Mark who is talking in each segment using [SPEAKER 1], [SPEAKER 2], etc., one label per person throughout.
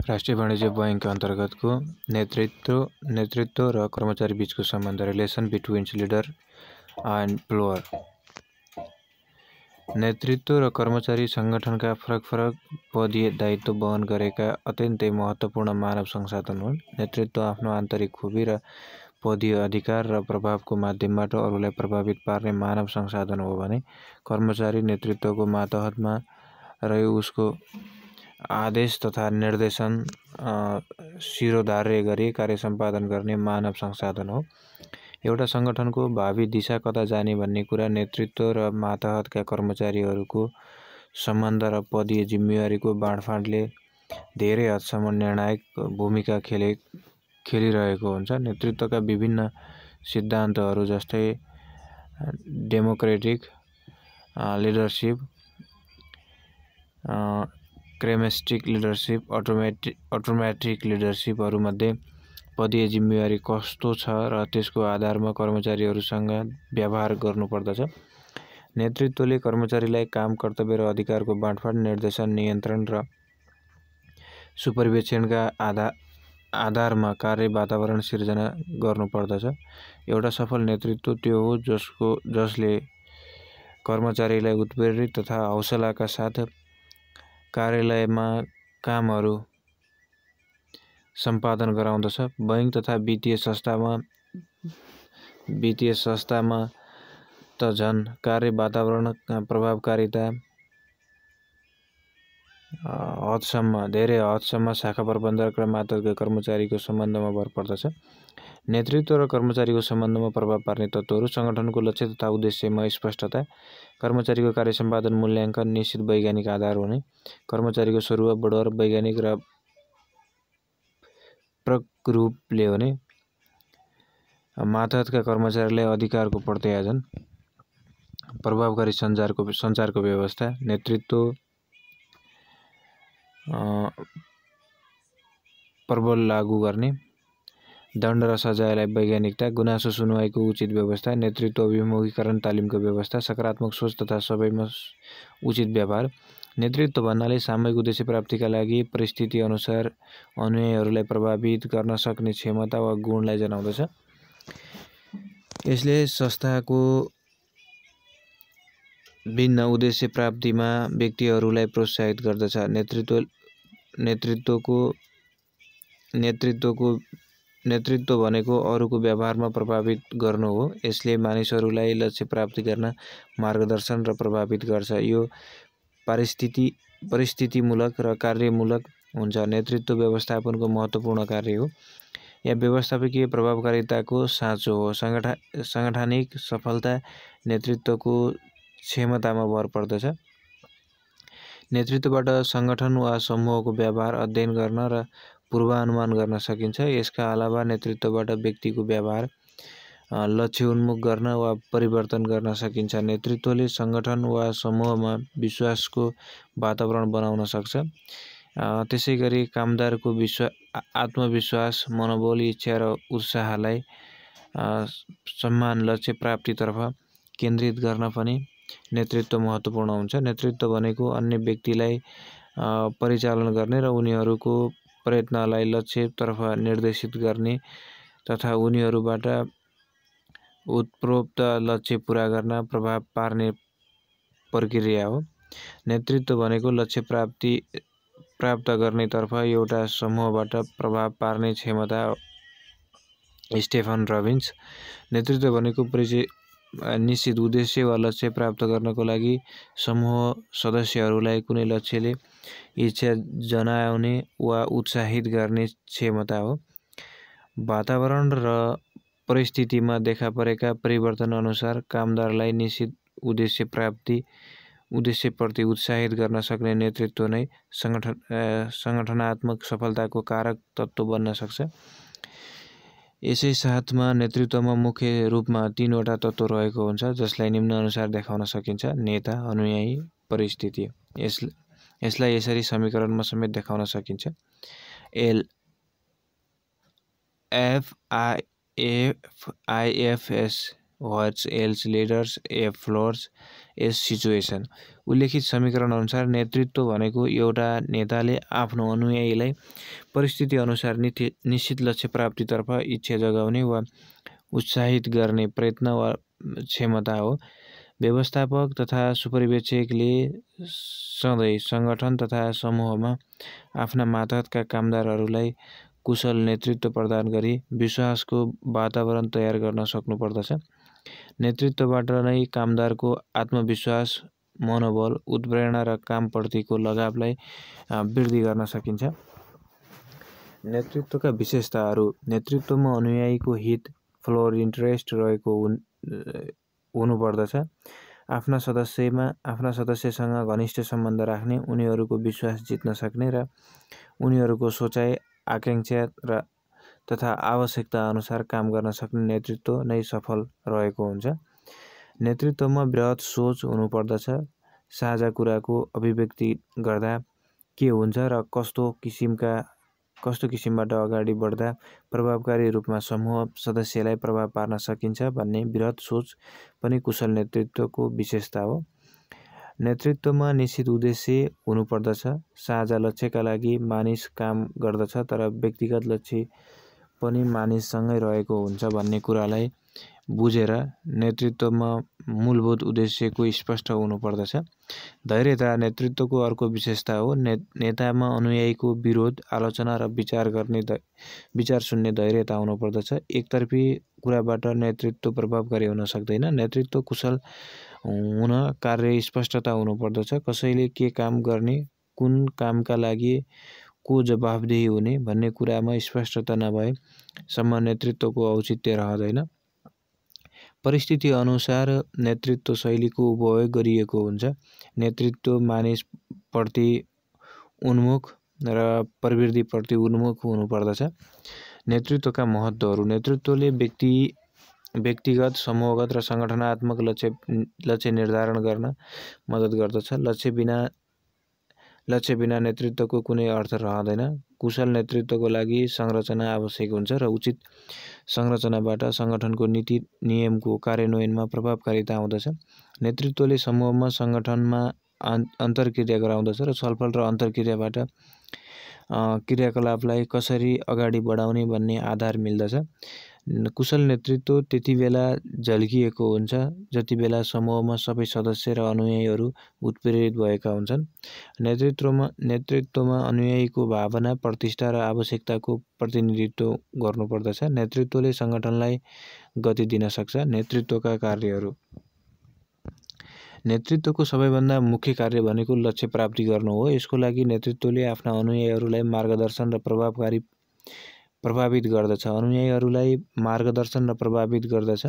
[SPEAKER 1] राष्ट्रिय वाणिज्य बैंक अन्तर्गतको नेतृत्व र कर्मचारी बीचको सम्बन्ध, रिलेसन बिट्विन लिडर एन्ड एम्प्लोयर। नेतृत्व र कर्मचारी संगठनका फरक पदीय दायित्व वहन गरेका अत्यन्तै महत्त्वपूर्ण मानव संसाधन हुन्। नेतृत्व आफ्नो आन्तरिक खुबी र पदीय अधिकार र प्रभावको माध्यमबाट अरूलाई प्रभावित पार्ने मानव संसाधन हो भने कर्मचारी नेतृत्वको मातहतमा रही उसको आदेश तथा निर्देशन शिरोधार्य गरी कार्य सम्पादन गर्ने मानव संसाधन हो। एउटा संगठनको भावी दिशा कता जाने भन्ने कुरा नेतृत्व र मातहतका कर्मचारीहरूको सम्बन्ध र पदीय जिम्मेवारीको बाँडफाँडले धेरै हदसम्म निर्णायक भूमिका खेलिरहेको हुन्छ। नेतृत्वका विभिन्न सिद्धान्तहरू जस्तै डेमोक्रेटिक लिडरसिप, क्रेमेस्टिक लिडरसिप, अटोमेटिक लिडरसिपहरूमध्ये पदीय जिम्मेवारी कस्तो छ र त्यसको आधारमा कर्मचारीहरूसँग व्यवहार गर्नुपर्दछ। नेतृत्वले कर्मचारीलाई काम, कर्तव्य र अधिकारको बाँडफाँड, निर्देशन, नियन्त्रण र सुपरिवेक्षणका आधारमा कार्य वातावरण सिर्जना गर्नुपर्दछ। एउटा सफल नेतृत्व त्यो हो जसले कर्मचारीलाई उत्प्रेरित तथा हौसलाका साथ कार्यालयमा कामहरू सम्पादन गराउँदछ। बैंक तथा वित्तीय संस्थामा त झन् कार्य वातावरण प्रभावकारिता धेरै हदसम्म शाखा प्रबन्धक र मातहतका कर्मचारीको सम्बन्धमा भर पर्दछ। नेतृत्व र कर्मचारीको सम्बन्धमा प्रभाव पार्ने तत्त्वहरू: संगठनको लक्ष्य तथा उद्देश्यमा स्पष्टता, कर्मचारीको कार्य सम्पादन मूल्याङ्कन, निश्चित वैज्ञानिक आधार हुने, कर्मचारीको स्वरूप बढुवा वैज्ञानिक र प्ररूपले हुने, मातहतका कर्मचारीलाई अधिकारको प्रत्यायोजन, प्रभावकारी सञ्चारको व्यवस्था, नेतृत्व प्रबल लागू गर्ने, दण्ड र सजायलाई वैज्ञानिकता, गुनासो सुनवाईको उचित व्यवस्था, नेतृत्व अभिमुखीकरण तालिमको व्यवस्था, सकारात्मक सोच तथा सबैमा उचित व्यवहार। नेतृत्व भन्नाले सामूहिक उद्देश्य प्राप्तिका लागि परिस्थिति अनुसार अनुयायीहरूलाई प्रभावित गर्न सक्ने क्षमता वा गुणलाई जनाउँदछ। यसले संस्थाको भिन्न उद्देश्य प्राप्तिमा व्यक्तिहरूलाई प्रोत्साहित गर्दछ। नेतृत्व भनेको अरूको व्यवहारमा प्रभावित गर्नु हो। यसले मानिसहरूलाई लक्ष्य प्राप्ति गर्न मार्गदर्शन र प्रभावित गर्छ। यो परिस्थितिमूलक र कार्यमूलक हुन्छ। नेतृत्व व्यवस्थापनको महत्त्वपूर्ण कार्य हो। यहाँ व्यवस्थापकीय प्रभावकारिताको साँचो हो। सांगठनिक सफलता नेतृत्वको क्षमतामा भर पर्दछ। नेतृत्वबाट संगठन वा समूहको व्यवहार अध्ययन गर्न र पूर्वानुमान गर्न सकिन्छ। यसका अलावा नेतृत्वबाट व्यक्तिको व्यवहार लक्ष्य उन्मुख गर्न वा परिवर्तन गर्न सकिन्छ। नेतृत्वले संगठन वा समूहमा विश्वासको वातावरण बनाउन सक्छ। त्यसैगरी कामदारको आत्मविश्वास, मनोबल, इच्छा र उत्साहलाई सम्मान, लक्ष्य प्राप्तितर्फ केन्द्रित गर्न पनि नेतृत्व महत्त्वपूर्ण हुन्छ। नेतृत्व भनेको अन्य व्यक्तिलाई परिचालन गर्ने र उनीहरूको प्रयत्नलाई लक्ष्यतर्फ निर्देशित गर्ने तथा उनीहरूबाट उत्प्रोक्त लक्ष्य पूरा गर्न प्रभाव पार्ने प्रक्रिया हो। नेतृत्व भनेको लक्ष्य प्राप्त गर्नेतर्फ एउटा समूहबाट प्रभाव पार्ने क्षमता। Stephen Robbins. नेतृत्व भनेको निश्चित उद्देश्य वा लक्ष्य प्राप्त गर्नको लागि समूह सदस्यहरूलाई कुनै लक्ष्यले इच्छा जनाउने वा उत्साहित गर्ने क्षमता हो। वातावरण र परिस्थितिमा देखा परेका परिवर्तन अनुसार कामदारलाई निश्चित उद्देश्यप्रति उत्साहित गर्न सक्ने नेतृत्व नै संगठनात्मक सफलताको कारक तत्त्व बन्न सक्छ। यसै साथमा नेतृत्वमा मुख्य रूपमा 3वटा तत्त्व रहेको हुन्छ जसलाई निम्नानुसार देखाउन सकिन्छ: नेता, अनुयायी, परिस्थिति। यसलाई यसरी समीकरणमा समेत देखाउन सकिन्छ: IFS, H L's leaders, F followers, S situation. उल्लेखित समीकरण अनुसार नेतृत्व भनेको एउटा नेताले आफ्नो अनुयायीलाई परिस्थिति अनुसार निश्चित लक्ष्य प्राप्तितर्फ इच्छा जगाउने वा उत्साहित गर्ने प्रयत्न वा क्षमता हो। व्यवस्थापक तथा सुपरिवेक्षकले सधैँ सङ्गठन तथा समूहमा आफ्ना मातहतका कामदारहरूलाई कुशल नेतृत्व प्रदान गरी विश्वासको वातावरण तयार गर्न सक्नुपर्दछ। नेतृत्वबाट नै कामदारको आत्मविश्वास, मनोबल, उत्प्रेरणा र कामप्रतिको लगावलाई वृद्धि गर्न सकिन्छ। नेतृत्वका विशेषताहरू। नेतृत्वमा अनुयायीको हित, फ्लोर इन्ट्रेस्ट रहेको हुनुपर्दछ। आफ्ना सदस्यसँग घनिष्ठ सम्बन्ध राख्ने, उनीहरूको विश्वास जित्न सक्ने र उनीहरूको सोचाइ, आकाङ्क्षा तथा आवश्यकता अनुसार काम गर्न सक्ने नेतृत्व नै सफल रहेको हुन्छ। नेतृत्वमा बृहत सोच हुनुपर्दछ। साझा कुराको अभिव्यक्ति गर्दा के हुन्छ र कस्तो किसिमबाट अगाडि बढ्दा प्रभावकारी रूपमा समूह सदस्यलाई प्रभाव पार्न सकिन्छ भन्ने बृहत सोच पनि कुशल नेतृत्वको विशेषता हो। नेतृत्वमा निश्चित उद्देश्य हुनुपर्दछ। साझा लक्ष्यका लागि मानिस काम गर्दछ, तर व्यक्तिगत लक्ष्य पनि मानिससँगै रहेको हुन्छ भन्ने कुरालाई बुझेर नेतृत्वमा मूलभूत उद्देश्यको स्पष्ट हुनुपर्दछ। धैर्यता नेतृत्वको अर्को विशेषता हो। नेतामा अनुयायीको विरोध, आलोचना र विचार सुन्ने धैर्यता हुनुपर्दछ। एकतर्फी कुराबाट नेतृत्व प्रभावकारी हुन सक्दैन। नेतृत्व कुशल हुन कार्य स्पष्टता हुनुपर्दछ। कसैले के काम गर्ने, कुन कामका लागि को जवाफदेही हुने भन्ने कुरामा स्पष्टता नभएसम्म नेतृत्वको औचित्य रहँदैन। परिस्थिति अनुसार नेतृत्व शैलीको उपयोग गरिएको हुन्छ। नेतृत्व मानिसप्रति उन्मुख र प्रवृत्तिप्रति उन्मुख हुनुपर्दछ। नेतृत्वका महत्त्वहरू। नेतृत्वले व्यक्तिगत, समूहगत र सङ्गठनात्मक लक्ष्य निर्धारण गर्न मद्दत गर्दछ। लक्ष्य बिना नेतृत्वको कुनै अर्थ रहँदैन। कुशल नेतृत्वको लागि संरचना आवश्यक हुन्छ र उचित संरचनाबाट सङ्गठनको नीति नियमको कार्यान्वयनमा प्रभावकारिता आउँदछ। नेतृत्वले समूहमा सङ्गठनमा अन्तर्क्रिया गराउँदछ र छलफल र अन्तर्क्रियाबाट क्रियाकलापलाई कसरी अगाडि बढाउने भन्ने आधार मिल्दछ। कुशल नेतृत्व त्यति बेला झल्किएको हुन्छ जति बेला समूहमा सबै सदस्य र अनुयायीहरू उत्प्रेरित भएका हुन्छन्। नेतृत्वमा अनुयायीको भावना, प्रतिष्ठा र आवश्यकताको प्रतिनिधित्व गर्नुपर्दछ। नेतृत्वले सङ्गठनलाई गति दिन सक्छ। नेतृत्वका कार्यहरू। नेतृत्वको सबैभन्दा मुख्य कार्य भनेको लक्ष्य प्राप्ति गर्नु हो। यसको लागि नेतृत्वले आफ्ना अनुयायीहरूलाई मार्गदर्शन र प्रभावित गर्दछ। अनुयायीहरूलाई मार्गदर्शन र प्रभावित गर्दछ।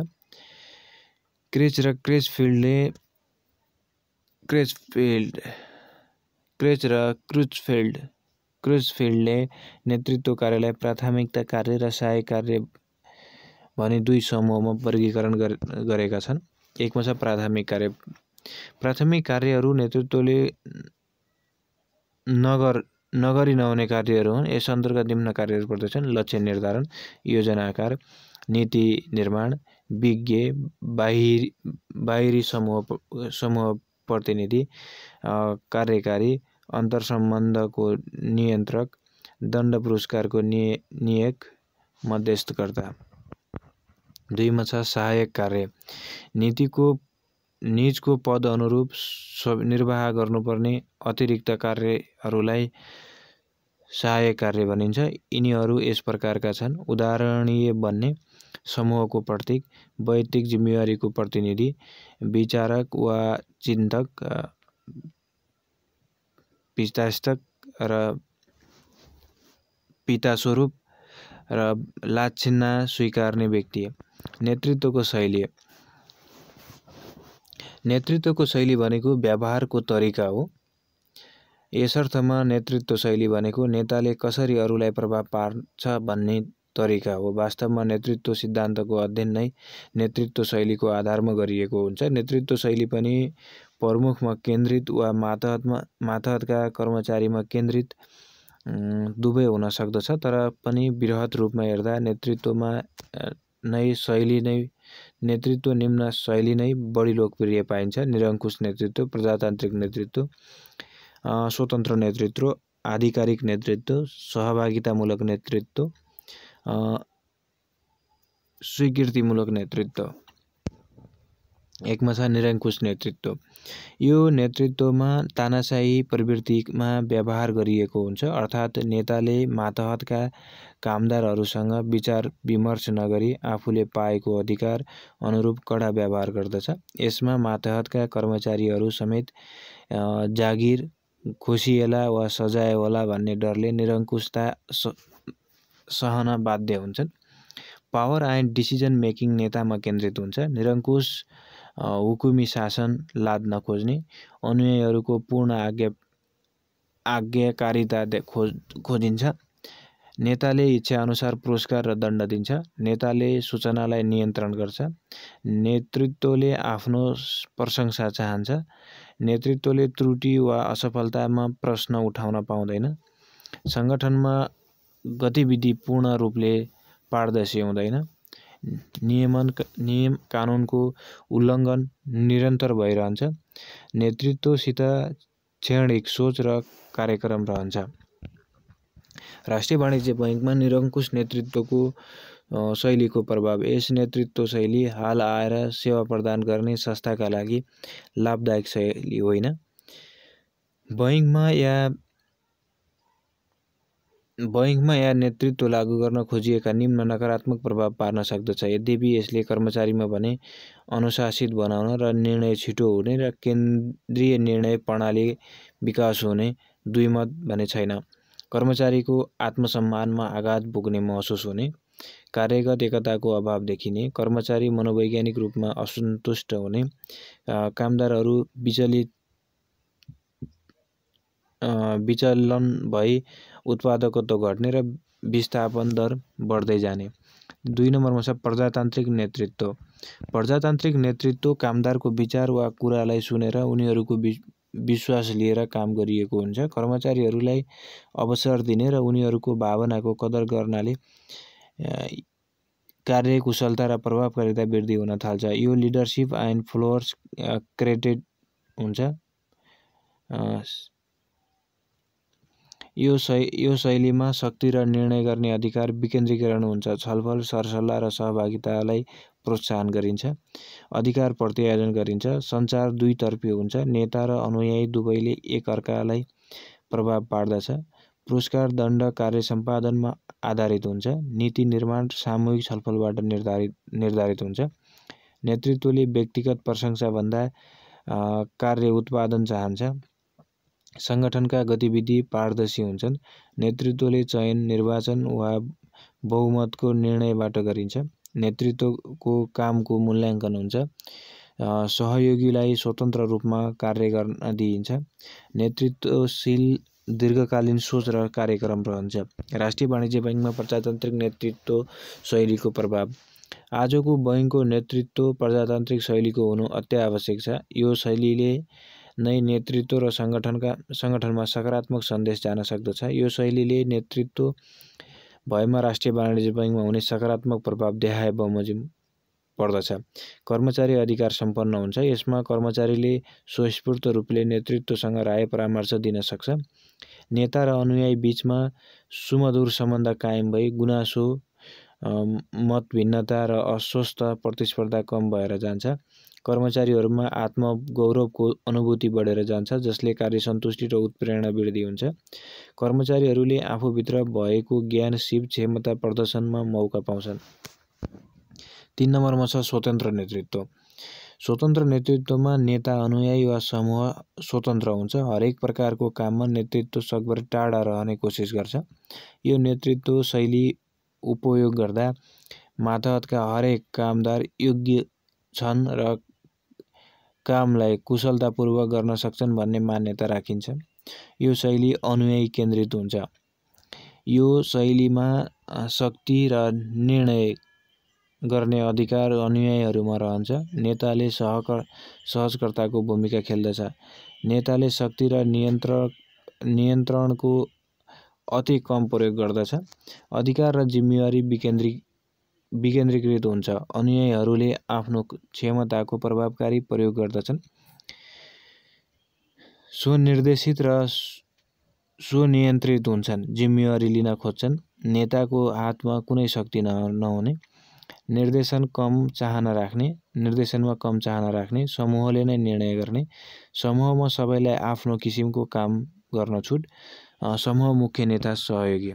[SPEAKER 1] क्रुजफिल्डले नेतृत्व कार्यलाई प्राथमिकता कार्य र सहायक कार्य भनी दुई समूहमा वर्गीकरण गरेका छन्। एकमा छ प्राथमिक कार्य। प्राथमिक कार्यहरू नेतृत्वले नगरी नहुने कार्यहरू हुन्। यस अन्तर्गत निम्न कार्यहरू पर्दछन्: लक्ष्य निर्धारण, योजनाकार, नीति निर्माण, विज्ञ, बाहिरी समूह प्रतिनिधि, कार्यकारी, अन्तर्सम्बन्धको नियन्त्रक, दण्ड पुरस्कारको नियक, मध्यस्थकर्ता। दुईमा छ सहायक कार्य। निजको पद अनुरूप निर्वाह गर्नुपर्ने अतिरिक्त कार्यहरूलाई सहायक कार्य भनिन्छ। यिनीहरू यस प्रकारका छन्: उदाहरणीय बन्ने, समूहको प्रतीक, वैयक्तिक जिम्मेवारीको प्रतिनिधि, विचारक वा चिन्तक, पितास्वरूप र लान्छना स्वीकार्ने व्यक्ति। नेतृत्वको शैली भनेको व्यवहारको तरिका हो। यसर्थमा नेतृत्व शैली भनेको नेताले कसरी अरूलाई प्रभाव पार्छ भन्ने तरिका हो। वास्तवमा नेतृत्व सिद्धान्तको अध्ययन नै नेतृत्व शैलीको आधारमा गरिएको हुन्छ। नेतृत्व शैली पनि प्रमुखमा केन्द्रित वा मातहतका कर्मचारीमा केन्द्रित दुवै हुन सक्दछ, तर पनि बृहत रूपमा हेर्दा नेतृत्व निम्न शैली नै बढी लोकप्रिय पाइन्छ। निरङ्कुश नेतृत्व, प्रजातान्त्रिक नेतृत्व, स्वतन्त्र नेतृत्व, आधिकारिक नेतृत्व, सहभागितामूलक नेतृत्व, स्वीकृतिमूलक नेतृत्व। एकमा छ निरङ्कुश नेतृत्व। यो नेतृत्वमा तानाशाही प्रवृत्तिमा व्यवहार गरिएको हुन्छ, अर्थात् नेताले मातहतका कामदारहरूसँग विचार विमर्श नगरी आफूले पाएको अधिकार अनुरूप कडा व्यवहार गर्दछ। यसमा मातहतका कर्मचारीहरू समेत जागिर खोसिएला वा सजाय होला भन्ने डरले निरङ्कुशता सहन बाध्य हुन्छन्। पावर एन्ड डिसिजन मेकिङ नेतामा केन्द्रित हुन्छ। निरङ्कुश हुकुमी शासन लाद्न खोज्ने, अनुयायीहरूको पूर्ण आज्ञाकारिता खोजिन्छ। नेताले इच्छाअनुसार पुरस्कार र दण्ड दिन्छ। नेताले सूचनालाई नियन्त्रण गर्छ। नेतृत्वले आफ्नो प्रशंसा चाहन्छ। नेतृत्वले त्रुटि वा असफलतामा प्रश्न उठाउन पाउँदैन। सङ्गठनमा गतिविधि पूर्ण रूपले पारदर्शी हुँदैन। नियम कानुनको उल्लङ्घन निरन्तर भइरहन्छ। नेतृत्वसित क्षणिक सोच र कार्यक्रम रहन्छ। राष्ट्रिय वाणिज्य बैङ्कमा निरङ्कुश नेतृत्वको शैलीको प्रभाव। यस नेतृत्व शैली हाल आएर सेवा प्रदान गर्ने संस्थाका लागि लाभदायक शैली होइन। बैङ्कमा या नेतृत्व लागू गर्न खोजिएका निम्न नकारात्मक प्रभाव पार्न सक्दछ। यद्यपि यसले कर्मचारीमा भने अनुशासित बनाउन र निर्णय छिटो हुने र केन्द्रीय निर्णय प्रणाली विकास हुने दुईमत भने छैन। कर्मचारीको आत्मसम्मानमा आघात पुग्ने महसुस हुने, कार्यगत एकताको अभाव देखिने, कर्मचारी मनोवैज्ञानिक रूपमा असन्तुष्ट हुने, कामदारहरू विचलन भई उत्पादकत्व घट्ने र विस्थापन दर बढ्दै जाने। 2 नम्बरमा छ प्रजातान्त्रिक नेतृत्व। प्रजातान्त्रिक नेतृत्व कामदारको विचार वा कुरालाई सुनेर उनीहरूको विश्वास लिएर काम गरिएको हुन्छ। कर्मचारीहरूलाई अवसर दिने र उनीहरूको भावनाको कदर गर्नाले कार्यकुशलता र प्रभावकारिता वृद्धि हुन थाल्छ। यो लिडरसिप एन्ड फ्लोर्स क्रेडिट हुन्छ। यो शैलीमा शक्ति र निर्णय गर्ने अधिकार विकेन्द्रीकरण हुन्छ। छलफल, सरसल्लाह र सहभागितालाई प्रोत्साहन गरिन्छ। अधिकार प्रत्यायोजन गरिन्छ। सञ्चार दुईतर्फी हुन्छ। नेता र अनुयायी दुवैले एकअर्कालाई प्रभाव पार्दछ। पुरस्कार दण्ड कार्य सम्पादनमा आधारित हुन्छ। नीति निर्माण सामूहिक छलफलबाट निर्धारित हुन्छ। नेतृत्वले व्यक्तिगत प्रशंसाभन्दा कार्य उत्पादन चाहन्छ। सङ्गठनका गतिविधि पारदर्शी हुन्छन्। नेतृत्वले चयन, निर्वाचन वा बहुमतको निर्णयबाट गरिन्छ। नेतृत्वको कामको मूल्याङ्कन हुन्छ। सहयोगीलाई स्वतन्त्र रूपमा कार्य गर्न दिइन्छ। नेतृत्वशील दीर्घकालीन सोच र कार्यक्रम रहन्छ। राष्ट्रिय वाणिज्य बैङ्कमा प्रजातान्त्रिक नेतृत्व शैलीको प्रभाव। आजको बैङ्कको नेतृत्व प्रजातान्त्रिक शैलीको हुनु अत्यावश्यक छ। यो शैलीले नै नेतृत्व र सङ्गठनमा सकारात्मक सन्देश जान सक्दछ। यो शैलीले नेतृत्व भएमा राष्ट्रिय वाणिज्य बैङ्कमा हुने सकारात्मक प्रभाव देखाए बमोजिम पर्दछ। कर्मचारी अधिकार सम्पन्न हुन्छ। यसमा कर्मचारीले स्वस्फूर्त रूपले नेतृत्वसँग राय परामर्श दिन सक्छ। नेता र अनुयायी बीचमा सुमधुर सम्बन्ध कायम भई गुनासो, मतभिन्नता र अस्वस्थ प्रतिस्पर्धा कम भएर जान्छ। कर्मचारीहरूमा आत्मगौरवको अनुभूति बढेर जान्छ, जसले कार्यसन्तुष्टि र उत्प्रेरणा वृद्धि हुन्छ। कर्मचारीहरूले आफूभित्र भएको ज्ञान, सिप, क्षमता प्रदर्शनमा मौका पाउँछन्। 3 नम्बरमा छ स्वतन्त्र नेतृत्व। स्वतन्त्र नेतृत्वमा नेता, अनुयायी वा समूह स्वतन्त्र हुन्छ। हरेक प्रकारको काममा नेतृत्व सकभर टाढा रहने कोसिस गर्छ। यो नेतृत्व शैली उपयोग गर्दा मातहतका हरेक कामदार योग्य छन् र कामलाई कुशलतापूर्वक गर्न सक्छन् भन्ने मान्यता राखिन्छ। यो शैली अनुयायी केन्द्रित हुन्छ। यो शैलीमा शक्ति र निर्णय गर्ने अधिकार अनुयायीहरूमा रहन्छ। नेताले सहजकर्ताको भूमिका खेल्दछ। नेताले शक्ति र नियन्त्रणको अति कम प्रयोग गर्दछ। अधिकार र जिम्मेवारी विकेन्द्रीकृत हुन्छ। अनुयायीहरूले आफ्नो क्षमताको प्रभावकारी प्रयोग गर्दछन्, स्वनिर्देशित र स्वनियन्त्रित हुन्छन्, जिम्मेवारी लिन खोज्छन्। नेताको हातमा कुनै शक्ति नहुने, निर्देशनमा कम चाहना राख्ने, समूहले नै निर्णय गर्ने, समूहमा सबैलाई आफ्नो किसिमको काम गर्न छुट, समूह मुख्य नेता सहयोगी।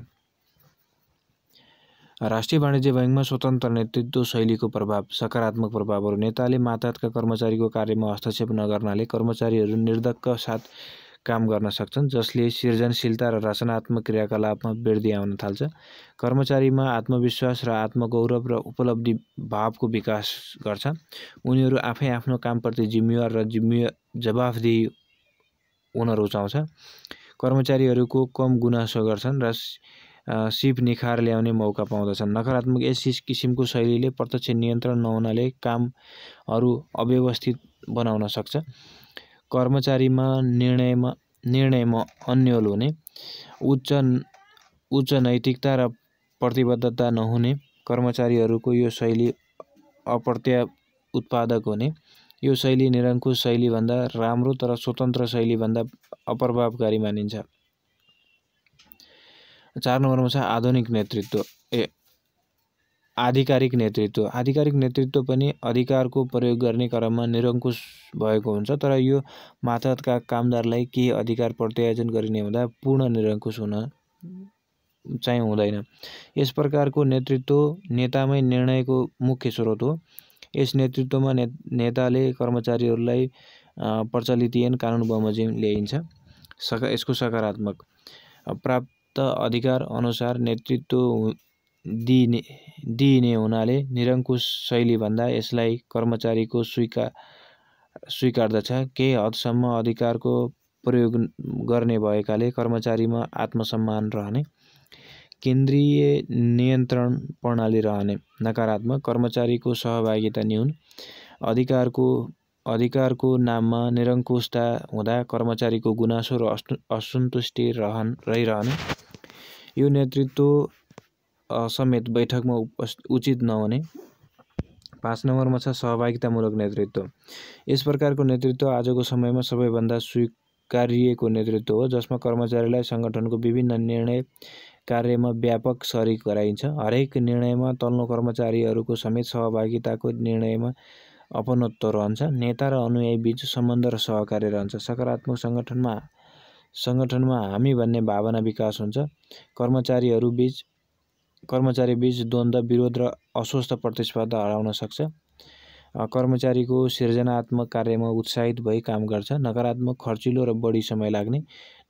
[SPEAKER 1] राष्ट्रिय वाणिज्य बैंकमा स्वतन्त्र नेतृत्व शैलीको प्रभाव, सकारात्मक प्रभावहरू। नेताले मातहतका कर्मचारीको कार्यमा हस्तक्षेप नगर्नाले कर्मचारीहरू निर्धक्क साथ काम गर्न सक्छन्, जसले सृजनशीलता र रचनात्मक क्रियाकलापमा वृद्धि आउन थाल्छ। कर्मचारीमा आत्मविश्वास र आत्मगौरव र उपलब्धि भावको विकास गर्छ। उनीहरू आफै आफ्नो कामप्रति जिम्मेवार र जवाफदेही हुन रुचाउँछ। कर्मचारीहरूको कम गुनासो गर्छन् र सिप निखार ल्याउने मौका पाउँदछन्। नकारात्मक यस किसिमको शैलीले प्रत्यक्ष नियन्त्रण नहुनाले कामहरू अव्यवस्थित बनाउन सक्छ। कर्मचारीमा निर्णयमा अन्यल हुने, उच्च नैतिकता र प्रतिबद्धता नहुने। कर्मचारीहरूको यो शैली उत्पादक हुने। यो शैली निरङ्कुश शैलीभन्दा राम्रो तर स्वतन्त्र शैलीभन्दा अप्रभावकारी मानिन्छ। 4 नम्बरमा छ आधिकारिक नेतृत्व। आधिकारिक नेतृत्व पनि अधिकारको प्रयोग गर्ने क्रममा निरङ्कुश भएको हुन्छ, तर यो मातहतका कामदारलाई केही अधिकार प्रत्यायोजन गरिने हुँदा पूर्ण निरङ्कुश हुन चाहिँ हुँदैन। यस प्रकारको नेतृत्व नेतामै निर्णयको मुख्य स्रोत हो। यस नेतृत्वमा नेताले कर्मचारीहरूलाई प्रचलित कानुन बमोजिम ल्याइन्छ। यसको सकारात्मक प्राप्त अधिकार अनुसार नेतृत्व दिइने हुनाले निरङ्कुश शैलीभन्दा यसलाई कर्मचारीको स्वीकार्दछ। केही हदसम्म अधिकारको प्रयोग गर्ने भएकाले कर्मचारीमा आत्मसम्मान रहने। केन्द्रीय नियन्त्रण प्रणाली रहने। नकारात्मक कर्मचारीको सहभागिता न्यून। अधिकारको नाममा निरङ्कुशता हुँदा कर्मचारीको गुनासो र असन्तुष्टि रहिरहने। यो नेतृत्व समेत बैठकमा उचित नहुने। 5 नम्बरमा छ सहभागितामूलक नेतृत्व। यस प्रकारको नेतृत्व आजको समयमा सबैभन्दा स्वीकार्यको नेतृत्व हो, जसमा कर्मचारीलाई सङ्गठनको विभिन्न निर्णय कार्यमा व्यापक शरीक गराइन्छ। हरेक निर्णयमा तल्लो कर्मचारीहरूको समेत सहभागिताको निर्णयमा अपनत्व रहन्छ। नेता र अनुयायी बीच सम्बन्ध र सहकार्य रहन्छ। सकारात्मक सङ्गठनमा हामी भन्ने भावना विकास हुन्छ। कर्मचारी बीच द्वन्द्व, विरोध र अस्वस्थ प्रतिस्पर्धा हराउन सक्छ। कर्मचारीको सृजनात्मक कार्यमा उत्साहित भई काम गर्छ। नकारात्मक खर्चिलो र बढी समय लाग्ने,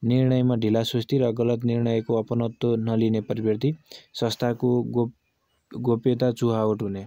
[SPEAKER 1] निर्णयमा ढिलासुस्ती र गलत निर्णयको अपनत्व नलिने प्रवृत्ति, संस्थाको गोप्यता चुहावट हुने।